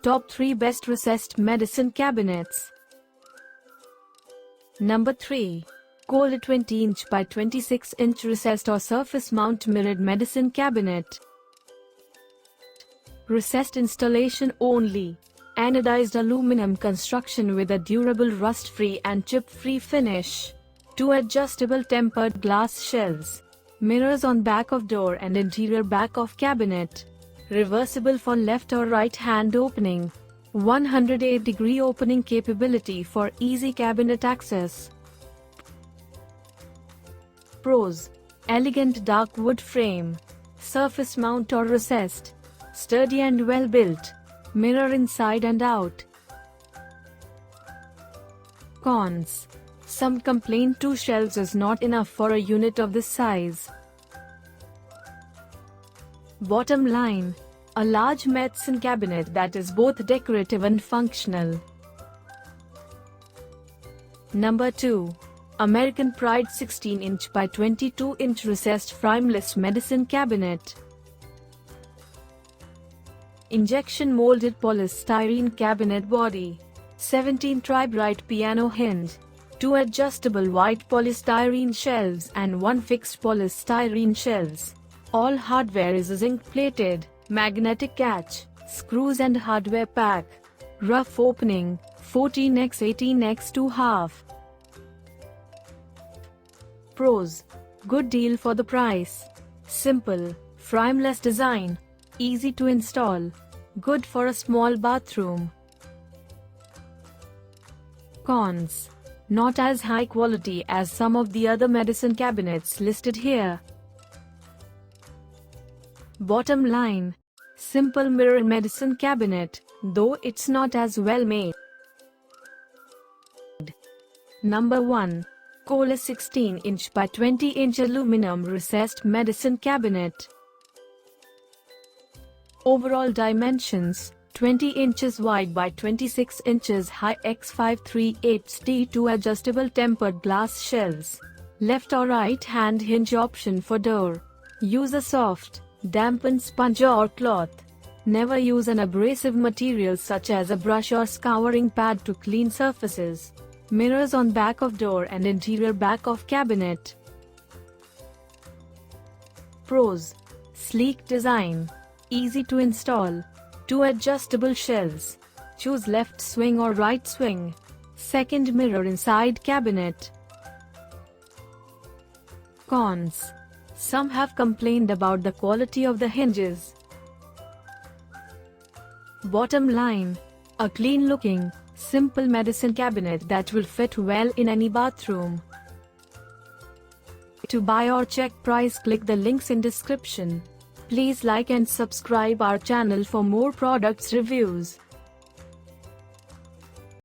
Top 3 Best Recessed Medicine Cabinets. Number 3. Kohler 20-inch by 26-inch recessed or surface mount mirrored medicine cabinet. Recessed installation only. Anodized aluminum construction with a durable rust-free and chip-free finish. 2 adjustable tempered glass shelves. Mirrors on back of door and interior back of cabinet. Reversible for left or right hand opening. 108-degree opening capability for easy cabinet access. Pros: elegant dark wood frame. Surface mount or recessed. Sturdy and well built. Mirror inside and out. Cons: some complain 2 shelves is not enough for a unit of this size. Bottom line: a large medicine cabinet that is both decorative and functional. Number 2. American Pride 16-inch by 22-inch recessed frameless medicine cabinet. Injection molded polystyrene cabinet body. 17 tri-bright piano hinge. 2 adjustable white polystyrene shelves and 1 fixed polystyrene shelves. All hardware is zinc plated, magnetic catch, screws and hardware pack. Rough opening, 14x18x 2/2. Pros: good deal for the price. Simple, frameless design. Easy to install. Good for a small bathroom. Cons: not as high quality as some of the other medicine cabinets listed here. Bottom line: simple mirror medicine cabinet, though it's not as well made. Number 1. Kohler 16-inch by 20-inch aluminum recessed medicine cabinet. Overall dimensions: 20 inches wide by 26 inches high x 5/3/8 2 adjustable tempered glass shelves. Left or right hand hinge option for door. Use a soft, dampened sponge or cloth. Never use an abrasive material such as a brush or scouring pad to clean surfaces. Mirrors on back of door and interior back of cabinet. Pros: sleek design. Easy to install. 2 adjustable shelves. Choose left swing or right swing. Second mirror inside cabinet. Cons: some have complained about the quality of the hinges. Bottom line: a clean-looking, simple medicine cabinet that will fit well in any bathroom. To buy or check price, click the links in description. Please like and subscribe our channel for more products reviews.